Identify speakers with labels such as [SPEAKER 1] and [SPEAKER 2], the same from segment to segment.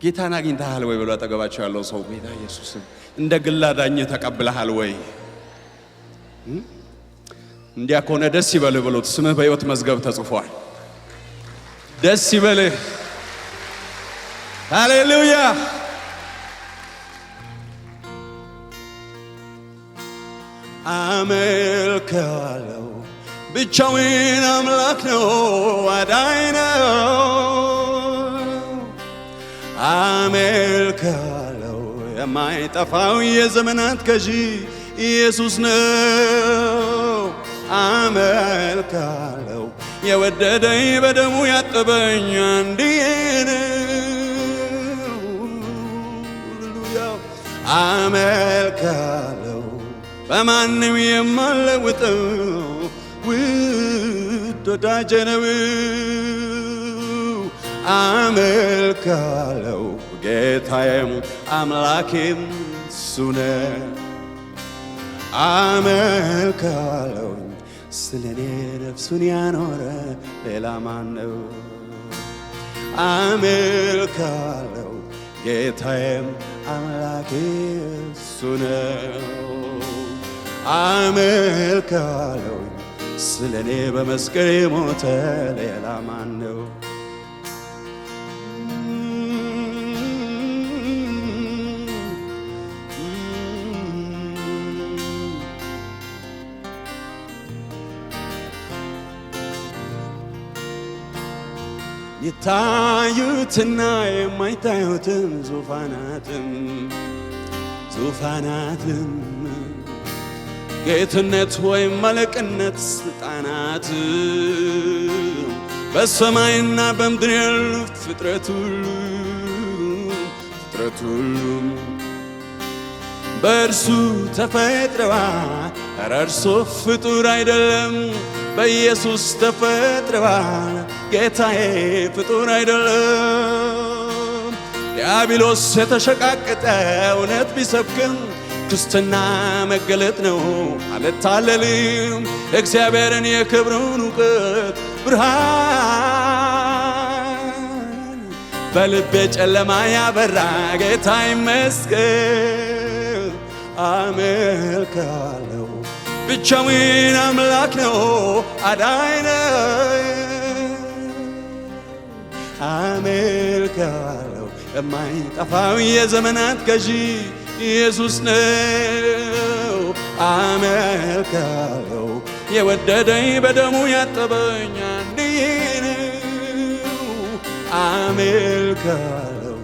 [SPEAKER 1] ጌታን አግኝተሃል ወይ ብሎ አጠገባቸው ያለው ሰው ጌታ ኢየሱስን እንደ ግል አዳኝ ተቀብለሃል ወይ? እንዲያ ከሆነ ደስ ይበልህ ብሎት ስምህ በሕይወት መዝገብ ተጽፏል። ደስ ይበልህ። ሃሌሉያ። አመልከዋለሁ ብቻውን አምላክ ነው አዳኝ ነው። አመልከዋለሁ የማይጠፋው የዘመናት ገዢ ኢየሱስ ነው። አመልከዋለሁ የወደደኝ በደሙ ያጠበኝ አንድዬ ነው። አመልከዋለሁ በማንም የማልለውጠው ውድ ወዳጄ ነው። አመልከዋለሁ ጌታዬም አምላኬም እሱ ነው። አመልከዋለሁ ስለኔ ነፍሱን ያኖረ ሌላ ማን ነው? አመልከዋለሁ ጌታዬም አምላኬ እሱ ነው። አመልከዋለሁ ስለኔ በመስቀል የሞተ ሌላ ማን ነው? የታዩትና የማይታዩትን ዙፋናትም ጌትነት ወይም መለቅነት ስልጣናት በሰማይና በምድር ያሉት ፍጥረት ሁሉ በእርሱ ተፈጥረዋል። ኧረ እርሱ ፍጡር አይደለም፣ በኢየሱስ ተፈጥረዋል። ጌታዬ ፍጡር አይደለም። ዲያብሎስ የተሸቃቀጠ እውነት ቢሰብክም ክርስትና መገለጥ ነው አልታለልም። እግዚአብሔርን የክብሩን እውቀት ብርሃን በልቤ ጨለማ ያበራ ጌታ ይመስገን። አመልከዋለሁ ብቻውን አምላክ ነው አዳኝ ነው። አመልከዋለሁ የማይጠፋው የዘመናት ገዢ ኢየሱስ ነው። አመልከዋለሁ የወደደኝ በደሙ ያጠበኝ አንድዬ ነው። አመልከዋለሁ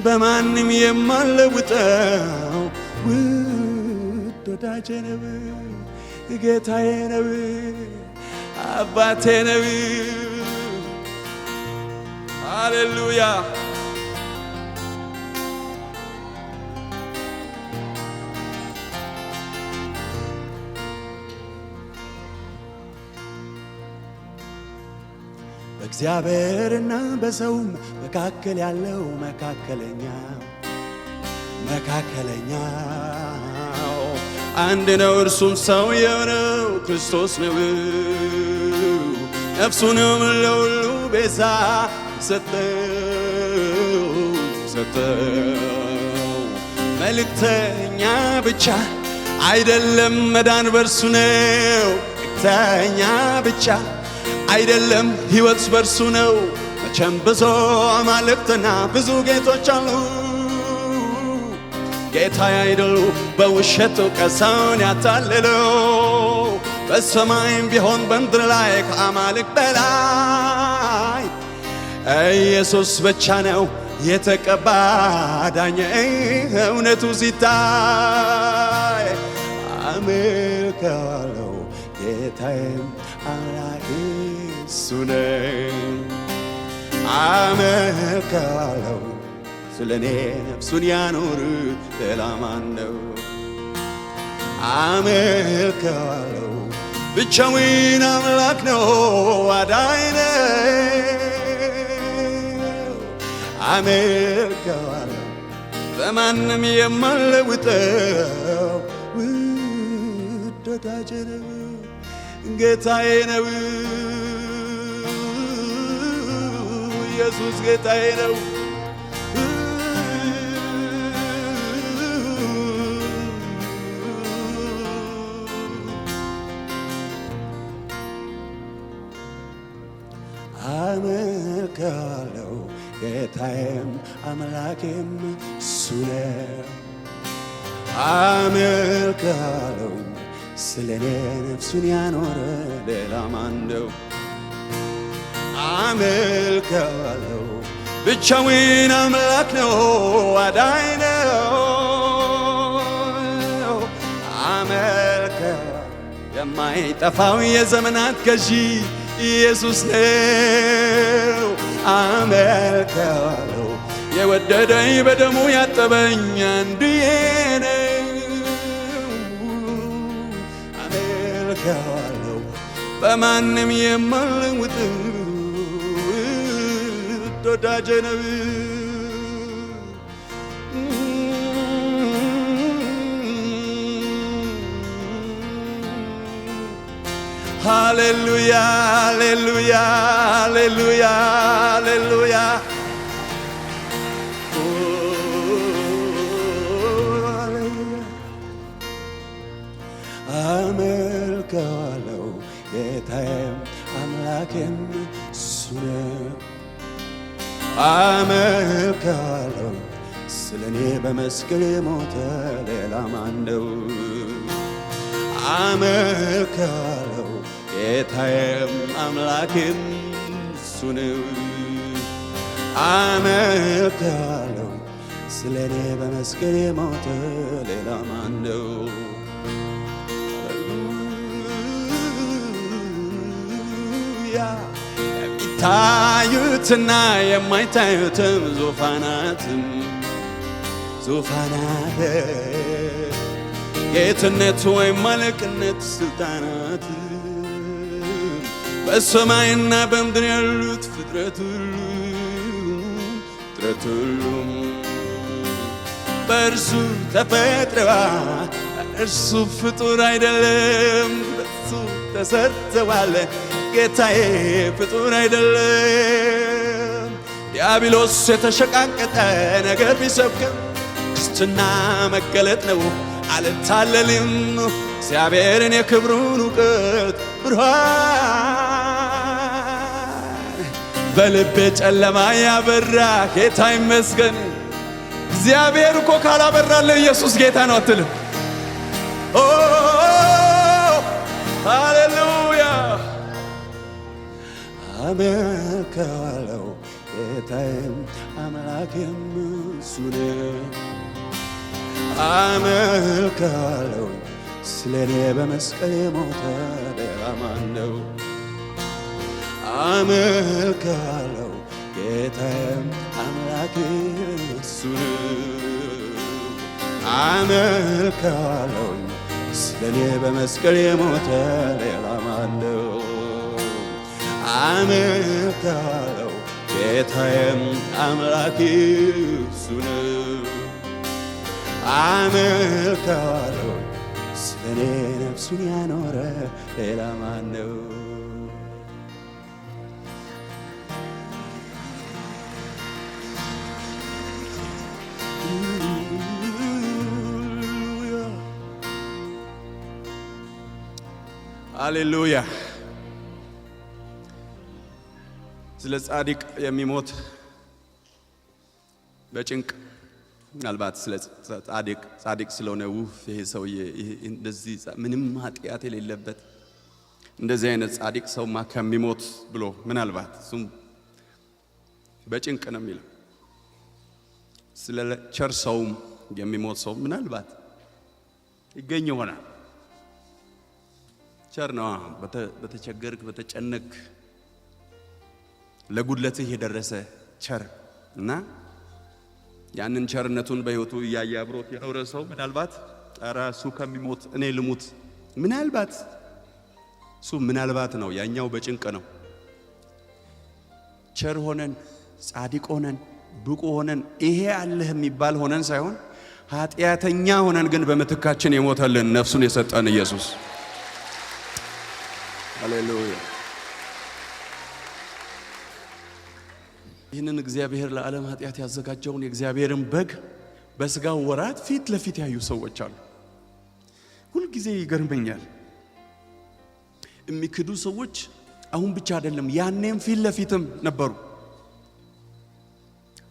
[SPEAKER 1] በማንም የማልለውጠው ውድ ወዳጄ ነው። ጌታዬ ነው፣ አባቴ ነው። ሃሌሉያ። በእግዚአብሔርና በሰውም መካከል ያለው መካከለኛው አንድ ነው፣ እርሱም ሰው የሆነው ክርስቶስ ነው። ነፍሱንም ለሁሉ ቤዛ ሰጠው። መልእክተኛ ብቻ አይደለም መዳን በርሱ ነው። መልእክተኛ ብቻ አይደለም ሕይወት በርሱ ነው። መቼም ብዙ አማልክትና ብዙ ጌቶች አሉ። ጌታ አይደሉ በውሸት ቀሰውን ያታልለው። በሰማይም ቢሆን በምድር ላይ ከአማልክ በላይ ኢየሱስ ብቻ ነው የተቀባ ዳኛ። እውነቱ ሲታይ አመልከዋለሁ ጌታዬም አምላኬ እሱ ነው። አመልከዋለሁ ስለኔ ነፍሱን ያኖር ሌላ ማን ነው? አመልከዋለሁ ብቻውን አምላክ ነው አዳኝ ነው። አመልከዋለሁ በማንም የማልለውጠው ውድ ወዳጄ ነው። ጌታዬ ነው ኢየሱስ ጌታዬ ነው። ጌታዬም አምላኬም እሱ ነው። አመልካለሁ ስለኔ ነፍሱን ያኖረ ሌላ ማን ነው? አመልካለሁ ብቻውን አምላክ ነው አዳኝ ነው። አመልካለሁ የማይጠፋው የዘመናት ገዢ ኢየሱስ ነው። አመልካለሁ የወደደኝ በደሙ ያጠበኝ አንድዬ ነው። አመልካለሁ በማንም የማልለውጥ ወዳጄ ነው። ሃሌሉያ ሃሌሉያ ሃሌሉያ ሃሌሉያ አመልካለሁ ጌታዬም አምላኬም እሱ ነው። አመልካለሁ ስለኔ በመስቀል የሞተ ሌላ ማን ነው? አመልካለሁ ጌታዬም አምላኬም እሱ ነው። አመልካለሁ ስለኔ በመስቀል የሞተ ሌላ ማን ነው? የሚታዩትና የማይታዩትም ዙፋናትም ጌትነት ወይም አለቅነት ስልጣናት በሰማይና በምድር ያሉት ፍጥረት ሁሉም በእርሱ ተፈጥረዋል። እርሱ ፍጡር አይደለም፣ በእርሱ ተሰርተዋል። ጌታዬ ፍጡር አይደለም። ዲያብሎስ የተሸቃቀጠ ነገር ቢሰብክም ክርስትና መገለጥ ነው። አልታለልም እግዚአብሔርን የክብሩን እውቀት ብርሃን በልቤ ጨለማ ያበራ ጌታ ይመስገን። እግዚአብሔር እኮ ካላበራልህ ኢየሱስ ጌታ ነው አትልም? ኦ ሃሌሉያ። አመልካለሁ ጌታዬም አምላኬም እሱ ነው። አመልካለሁ ስለኔ በመስቀል የሞተ ሌላ ማን ነው? አመልካለሁ ጌታዬም አምላኬም እሱ ነው። አመልካለሁ ስለኔ በመስቀል የሞተ ሌላ ማን ነው? አመልካለሁ ጌታዬም አምላኬም እሱ ነው። አመልካለሁ ስለኔ ነፍሱን ያኖረ ሌላ ማን ነው? ሃሌሉያ። ስለ ጻድቅ የሚሞት በጭንቅ ምናልባት ስለ ጻድቅ ስለሆነ ይሄ ሰውዬ እንደዚህ ምንም ኃጢአት የሌለበት እንደዚህ አይነት ጻድቅ ሰውማ ከሚሞት ብሎ ምናልባት እሱም በጭንቅ ነው የሚለው። ስለ ቸር ሰውም የሚሞት ሰው ምናልባት ይገኝ ይሆናል። ቸር ነው። በተቸገርክ በተጨነቅ ለጉድለትህ የደረሰ ቸር እና ያንን ቸርነቱን በሕይወቱ እያየ አብሮት የኖረ ሰው ምናልባት ኧረ እሱ ከሚሞት እኔ ልሙት ምናልባት እሱ ምናልባት ነው። ያኛው በጭንቅ ነው። ቸር ሆነን ጻድቅ ሆነን ብቁ ሆነን ይሄ አለህ የሚባል ሆነን ሳይሆን ኃጢአተኛ ሆነን ግን በምትካችን የሞተልን ነፍሱን የሰጠን ኢየሱስ ሃሌሉያ። ይህንን እግዚአብሔር ለዓለም ኃጢአት ያዘጋጀውን የእግዚአብሔርን በግ በስጋው ወራት ፊት ለፊት ያዩ ሰዎች አሉ። ሁልጊዜ ይገርመኛል። የሚክዱ ሰዎች አሁን ብቻ አይደለም ያኔም ፊት ለፊትም ነበሩ።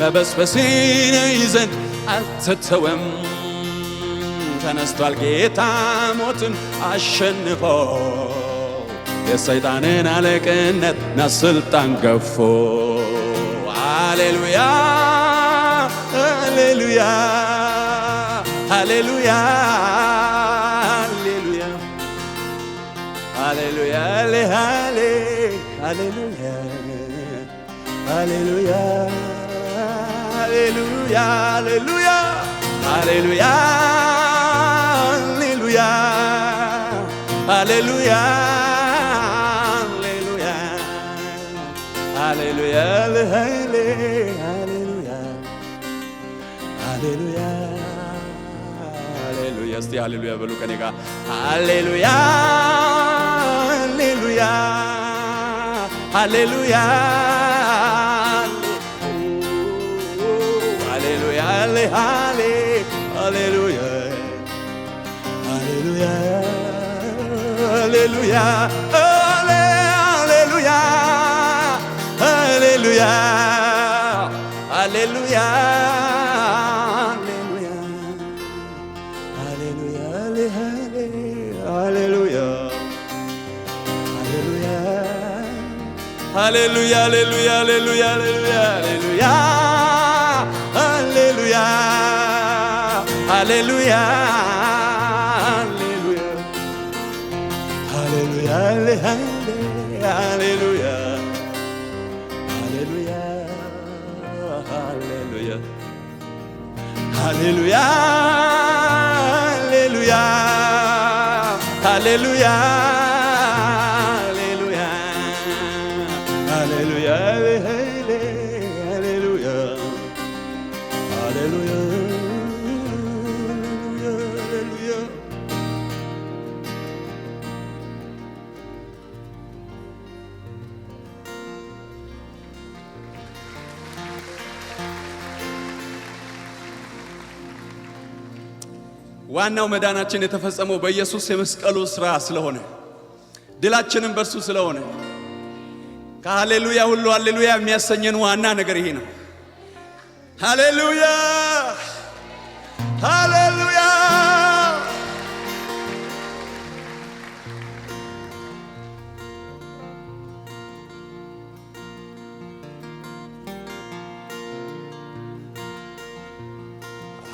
[SPEAKER 1] መበስበሴን ይዘን አልተተወም ተነስቷል ጌታ ሞትን አሸንፎ የሰይጣንን አለቅነት ናስልጣን ገፎ ሃሌሉያ ሃሌሉያ ሃሌሉያ ሃሌሉያ ሃሌሉያ ሃሌሉያ ሃሌሉያ ሃሌሉያ ሃሌሉያ ሃሌሉያ ሃሌሉያ ሃሌሉያ ሃሌሉያ ሃሌሉያ እስቲ ሃሌሉያ በሉ ከኔ ጋር ሃሌሉያ ሃሌሉያ ሃሌሉያ ሃሌሉያ ሃሌሉያ ሃሌሉያ ሃሌሉያ ሃሌሉያ ሃሌሉያ Hallelujah, hallelujah, hallelujah, hallelujah, hallelujah, hallelujah, hallelujah, hallelujah, hallelujah, hallelujah, hallelujah, hallelujah, hallelujah. ዋናው መዳናችን የተፈጸመው በኢየሱስ የመስቀሉ ሥራ ስለሆነ ድላችንን በርሱ ስለሆነ ከሃሌሉያ ሁሉ ሃሌሉያ የሚያሰኘን ዋና ነገር ይሄ ነው። ሃሌሉያ ሃሌሉያ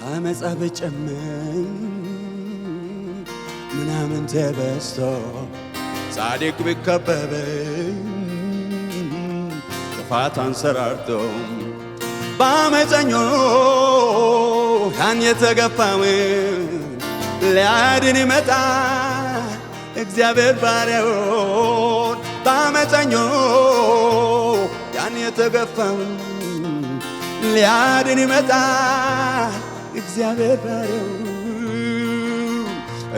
[SPEAKER 1] አመፃ በጨመን ምናምን ተበስቶ ጻድቅ ቢከበበኝ ክፋት አንሰራርቶ በአመፀኞች ያን የተገፋውን ሊያድን ይመጣ እግዚአብሔር ባሪያውን በአመፀኞች ያን የተገፋውን ሊያድን ይመጣ እግዚአብሔር ባሪያው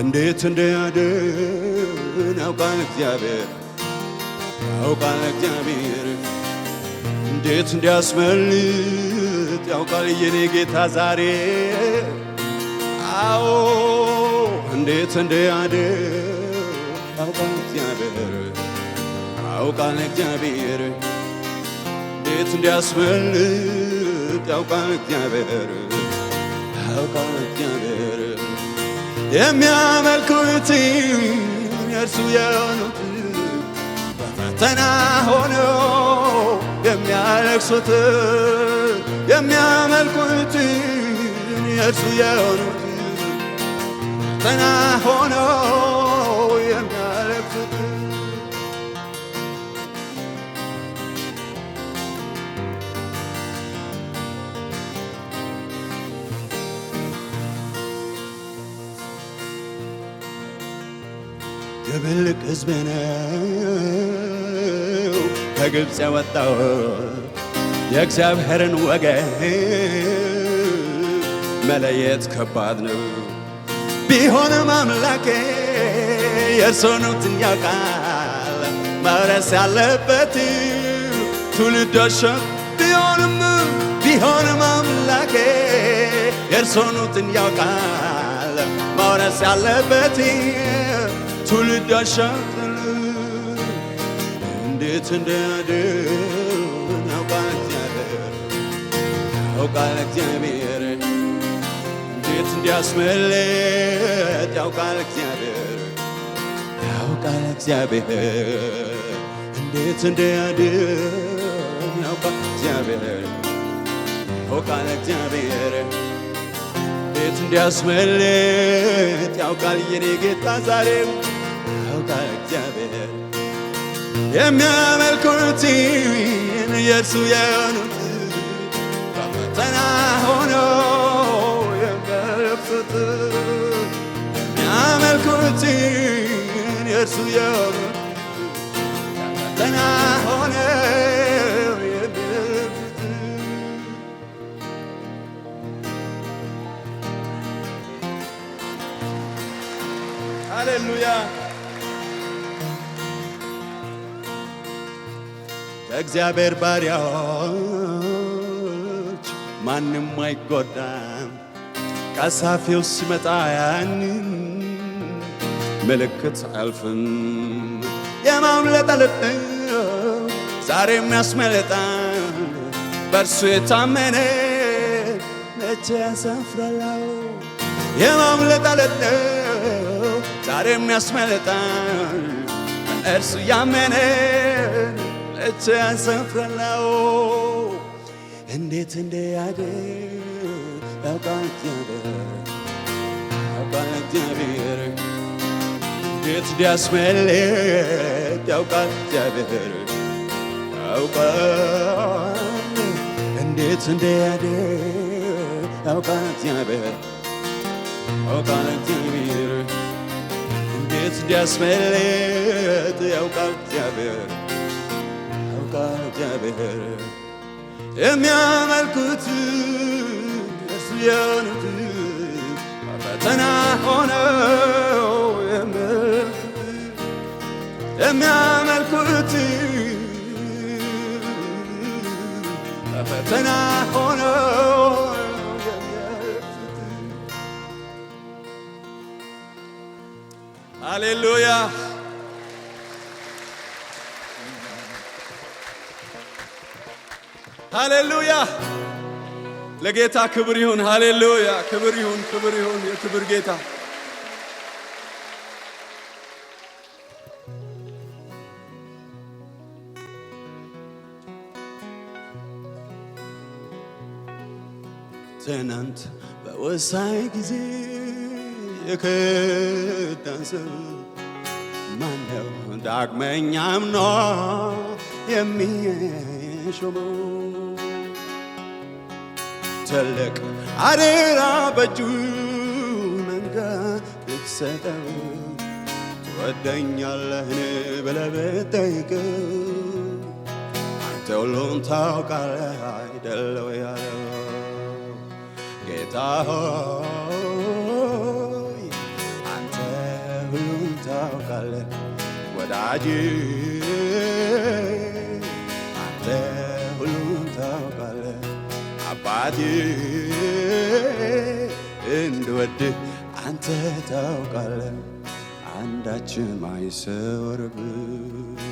[SPEAKER 1] እንዴት እንዲያድን ያውቃል እግዚአብሔር እንዴት እንዲያስመልጥ ያውቃል የኔ ጌታ ዛሬ አዎ እንዴት እንዲያድን ያውቃል እግዚአብሔር እንዴት እንዲያስመልጥ ያውቃል እግዚአብሔር የሚያመልኩት የእርሱ የሆኑት በፈተና ሆነው የሚያለቅሱት የሚያመልኩት የእርሱ የሆኑት በፈተና ሆነው የሚያለቅሱት የብልቅ ሕዝብ ነው ከግብፅ ያወጣው የእግዚአብሔርን ወገን መለየት ከባድ ነው። ቢሆንም አምላኬ የእርሱን ያውቃል መውረስ ያለበት ትውልዶች ቢሆንም አምላኬ የእርሱን ያውቃል መውረስ ያለበት ትውልዶች እንዴት እንዲያድን ያውቃል እግዚአብሔር ያውቃል እግዚአብሔር እንዴት እንዲያስመልጥ ያውቃል እግዚአብሔር ያውቃል እግዚአብሔር እንዴት እንዲያድን ያውቃል እግዚአብሔር ያውቃል እግዚአብሔር እንዴት እንዲያስመልጥ ያውቃል የኔ ጌታ ዛሬም ያውቃል እግዚአብሔር የሚያመልኩትን የእርሱ የሆኑት በፈተና ሆነው የሚያለቅሱት የሚያመልኩትን የእርሱ የሆኑት በፈተና ሆነው የሚያለቅሱት ሃሌሉያ ከእግዚአብሔር ባሪያዎች ማንም አይጎዳም ቀሳፊው ሲመጣ ያንን ምልክት አያልፍም የማምለጥ ዛሬም ያስመልጣል በእርሱ የታመነ መቼ ያሳፍራል የማምለጥ ዛሬም ያስመልጣል በእርሱ ያመነ መቼ ያሳፍራል እንዴት እንዲያድን ያውቃል እግዚአብሔር ያውቃል እግዚአብሔር እንዴት እንዲያስመልጥ ያውቃል እግዚአብሔር ያውቃል እንዴት እንዲያድን ያውቃል እግዚአብሔር ያውቃል እግዚአብሔር እንዴት እንዲያስመልጥ ያውቃል እግዚአብሔር ያውቃል እግዚአብሔር የሚያመልኩት እርሱ የሆኑት በፈተና ሆነው የሚያመልኩት በፈተና ሆነው የሚያለቅሱት ሃሌሉያ ሃሌሉያ ለጌታ ክብር ይሁን ሃሌሉያ ክብር ይሁን የክብር ጌታ ትናንት በወሳኝ ጊዜ የከዳን ሰው ማነው ዳግመኛም ነው የሚሾመው ትልቅ አደራ በእጁ መንጋ ብትሰጠው ትወደኛለህን ብለህ ብትጠይቀው አንተ ሁሉን ታውቃለህ አይደል ወይ ያለው ጌታ ሆይ አንተ ሁሉን ታውቃለህ ወዳጄ አንተ ሁሉን ታውቃለህ አባቴ እንድወድህ አንተ ታውቃለህ አንዳችም አይሰወርብህ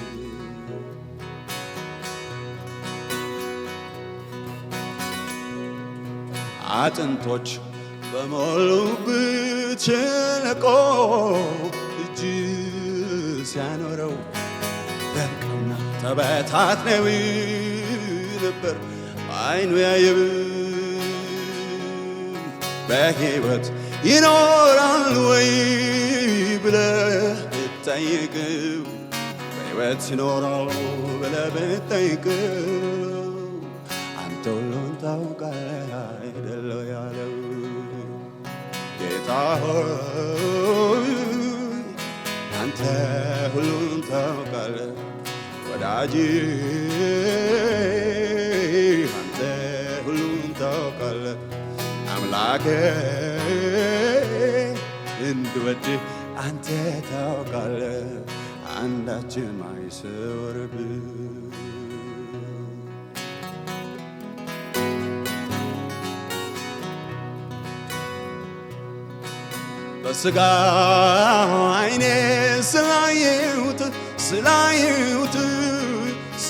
[SPEAKER 1] አጥንቶች በሞሉበት ሸለቆ እጅ ሲያኖረው ደርቀውና ተበታትነው ነበር አይኑ ያየብ በሕይወት ይኖራል ወይ ብለህ ብትጠይቀው በሕይወት ይኖራል ብለህ ብትጠይቀው አንተ ሁሉን ታውቃለህ አይደል ያለው ጌታ ሆይ አንተ ሁሉን ታውቃለህ ወዳጄ አንተ ሁሉን ታውቃለህ አምላኬ እንድወድህ አንተ ታውቃለህ አንዳችም አይሰወርብህ በሥጋ ዓይኔ ስላየሁት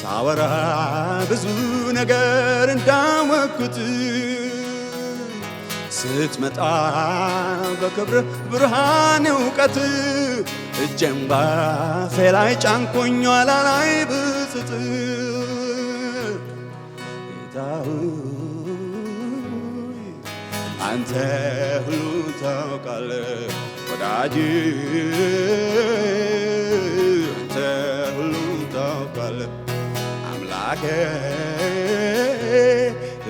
[SPEAKER 1] ሳወራ ብዙ ነገር እንዳወቅኩት ስትመጣ በክብር ብርሃን እውቀት እጄን ባፌ ላይ ጫንኩኝ ኋላ ላይ ብስጥ ጌታ ሆይ አንተ ሁሉ ታውቃለህ ወዳጅ አንተ ሁሉ ታውቃለህ አምላኬ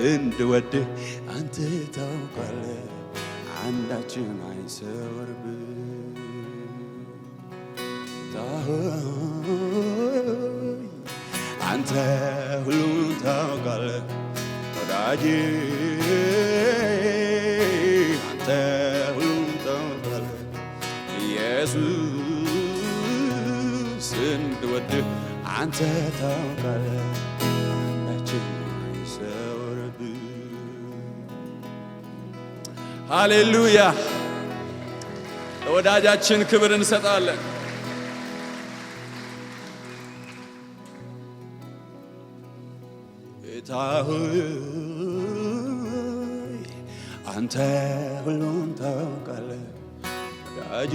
[SPEAKER 1] እንድወድህ አንተ ታውቃለህ አንዳችን አይሰወርብህ አንተ ሁሉን ታውቃለህ ወዳጄ አንተ ሁሉን ታውቃለህ ኢየሱስ እንድወድህ አንተ ታውቃለህ አንዳችን አይሰወርብህ ሃሌሉያ ለወዳጃችን ክብር እንሰጣለን ጌታ ሆይ አንተ ሁሉን ታውቃለህ ወዳጄ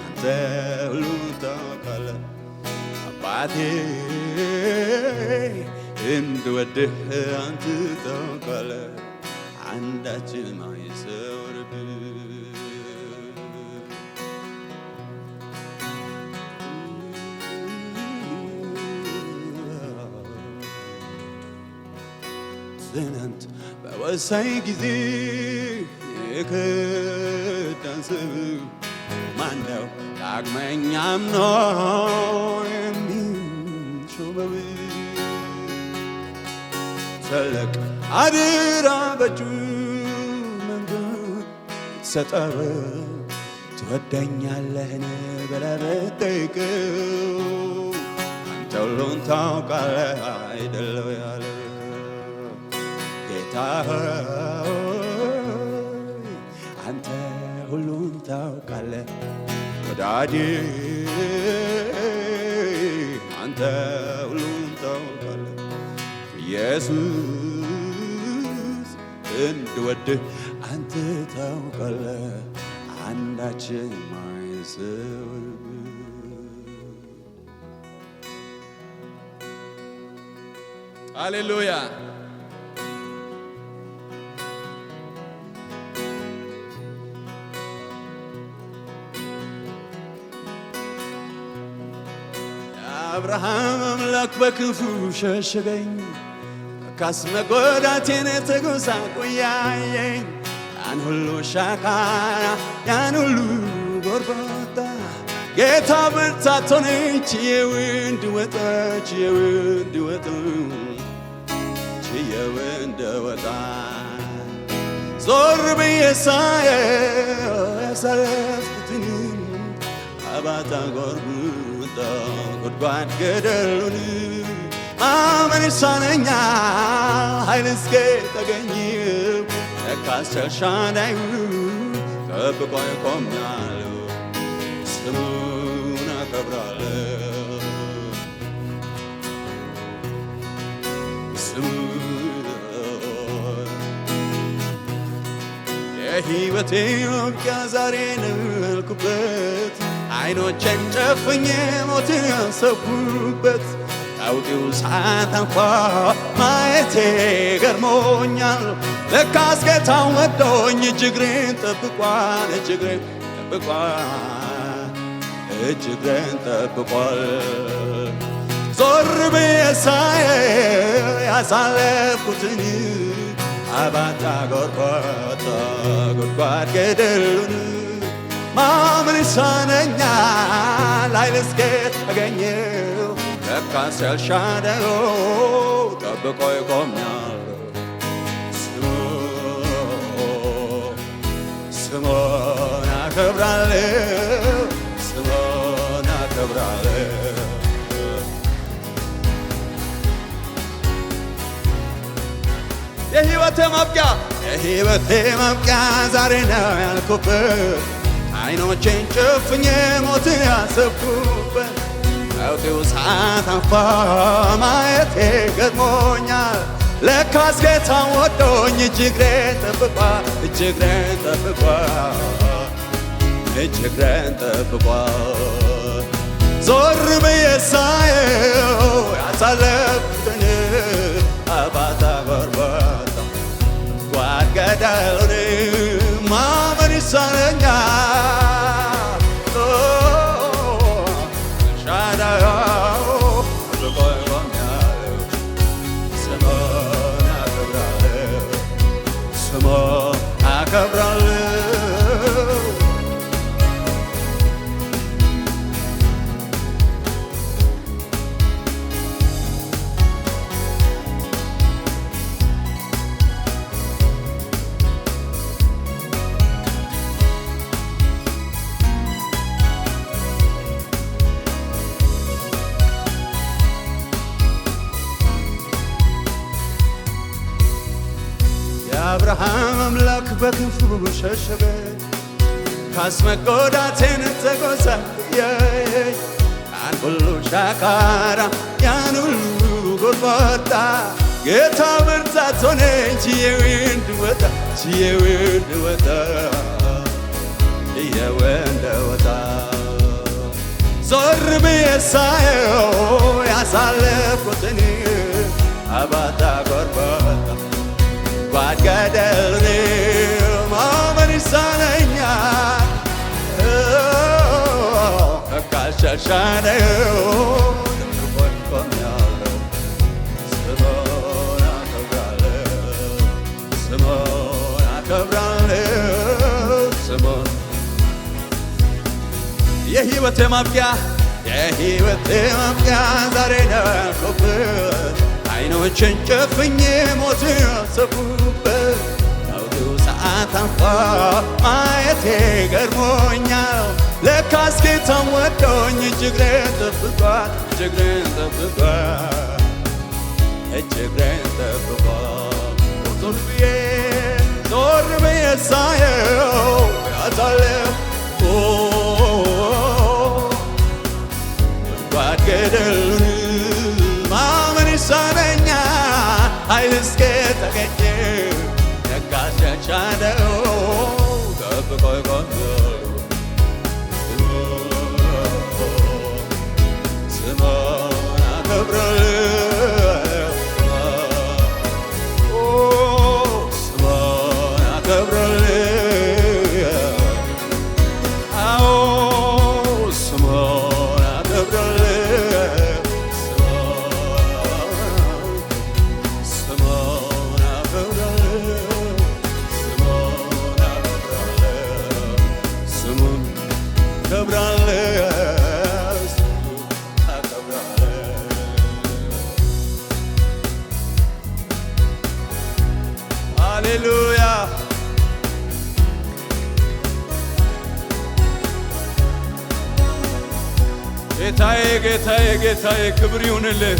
[SPEAKER 1] አንተ ሁሉን ታውቃለህ አባቴ እንድወድህ አንተ ታውቃለህ አንዳችን አይሰወርብህ ትናንት በወሳኝ ጊዜ የከዳን ሰው ማነው ዳግመኛም ነው የሚሾመው ትልቅ አደራ በእጁ መንገድ ሰጠው ትወደኛለህን ብለህ ብትጠይቀው አንተ ሁሉን ታውቃለህ አይደለው ያለው ጌታ ሆይ አንተ ሁሉን ታውቃለህ ወዳጄ አንተ ሁሉን ታውቃለህ ኢየሱስ እንድወድህ አንተ ታውቃለህ አንዳችን አይሰወርብህ ሃሌሉያ አብርሃም አምላክ በክፉ ሸሸገኝ ከካስ መጎዳቴን ተጎሳቆያየኝ ያን ሁሉ ሻካራ ያን ሁሉ ጎርባታ ጌታ ብርታት ሆነች የውንድ ወጣች የውንድ ወጣ የውንድ ወጣ ዞር ብዬ ሳየው ያሳለፍኩትን አባታ ጎርብታ ጉድጓድ ገደሉን ማመን ይሳነኛል ኃይል እስከ ተገኘው ለካስ ኤልሻዳይ ጠብቆኝ ቆሜያለሁ ስሙን አከብራለሁ ስሙን የሕይወቴ ማብቂያ ዛሬ ነው ያልኩበት አይኖቼን ጨፍኜ ሞትን ያሰብኩበት አውቂው ሰዓት እንኳ ማየቴ ገርሞኛል ለካስ ጌታ ወዶኝ እጅግሬን ጠብቋል እጅግሬን ጠብቋል እጅግሬን ጠብቋል ዞር ብዬ ሳየው ያሳለፍኩትን አባታ ጎርባታ ጉድጓድ ገደሉን ማመን ይሳነኛል ኃይል እስከ ተገኘው ለካስ ኤልሻዳይ ጠብቆኝ ቆሜያለሁ ስሙን አከብራለሁ ስሙን አከብራለሁ የሕይወቴ ማብቂያ ዛሬ ነው ያልኩበት አይኖቼን ጨፍኜ ሞትን ያሰብኩበት አውጤው ሳታንኳ ማየቴ ገርሞኛል ለካስ ጌታ ወዶኝ እጅግሬን ጠብቋል እጅግሬን ጠብቋል እጅግሬን ጠብቋል ዞር ብዬ ሳየው ያሳለፍኩትን አባጣ ጎርባታ ጓድ ገደሉን ማመን ይሳነኛል ሻዳያው ጠብቆኝ ቆሜያለሁ ስሙን አከብራለሁ ስሙን አከብራለሁ የአብርሃም አምላክ በክንፉ ሸሸገ ካስመጎዳቴን ተጎሳየ ያን ሁሉ ሻካራ ያን ሁሉ ጎርባታ ጌታ ብርታት ሆነኝ ችዬው እንድወጣ ዞር ብዬ ሳየው ያሳለፍኩትን አባጣ ጎርባታ ጓድ ገደሉን ማመን ይሳነኛል ካልሸሻነው ጠብቆኝ ቆሜያለሁ ስሙን አከብራለሁ ስሙን አከብራለሁ ስሙን የሕይወቴ ማብቂያ ዛሬ ነው ያልኩበት አይኖችን ጨፍኜ ሞት ያሰብኩበት ያውጤው ሰዓት አንኳ ማየቴ ገርሞኛል ለካስ ጌታም ወዶኝ እጅግሬን ጠብቋል እጅግሬን ጠብቋል ዞር ብዬ ሳየው ያሳለፍኩት ጓድ ገደሉን ማመን ይሳነኛል ኃይል እስከተገኘ ለካስ ሸሻነው ጠብቆኝ ቆሜያለሁ ስሙን አከብራለሁ ስሙን አከብራለሁ አዎ ስሙን አከብራለሁ ስሙን አከብራለሁ ስሙን አከብራለሁ ሃሌሉያ ጌታዬ ክብር ይሁንልህ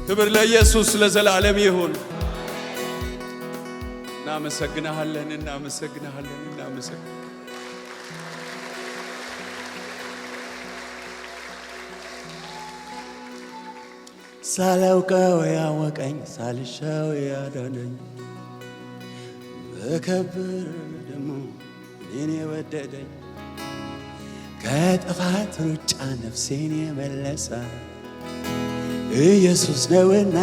[SPEAKER 1] ክብር ለኢየሱስ ለዘላለም ይሁን እናመሰግንሃለን ሳላውቀው ያወቀኝ ሳልሻው ያዳነኝ በከብር ደግሞ እኔን የወደደኝ ከጥፋት ሩጫ ነፍሴን የመለሰ ኢየሱስ ነውና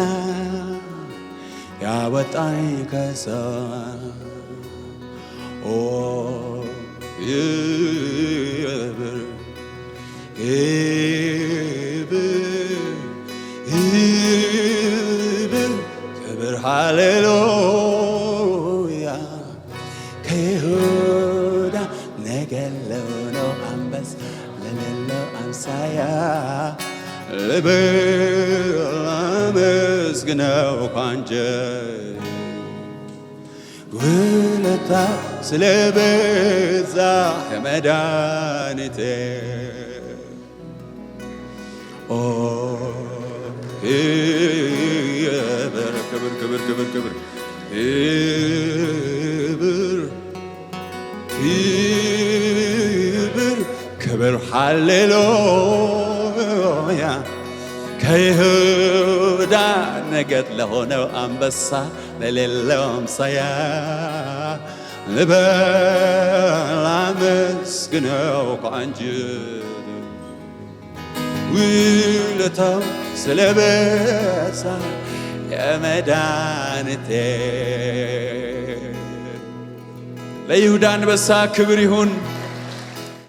[SPEAKER 1] ያወጣኝ ከሰው ክብር ሃሌሉያ ከይሁዳ ነገለው ነው አንበሳ ለሌለው አምሳያ ልብል አመስግነው ካንጀት ውለታ ስለበዛ የመድኃኒቴ ክብር ክብር ክብር ክብር ሃሌሉያ ከይሁዳ ነገድ ለሆነው አንበሳ ለሌለው አምሳያ ልበል አመስግነው ከአንጀቴ ውለታው ስለበዛ የመድኃኒቴ ለይሁዳ አንበሳ ክብር ይሁን።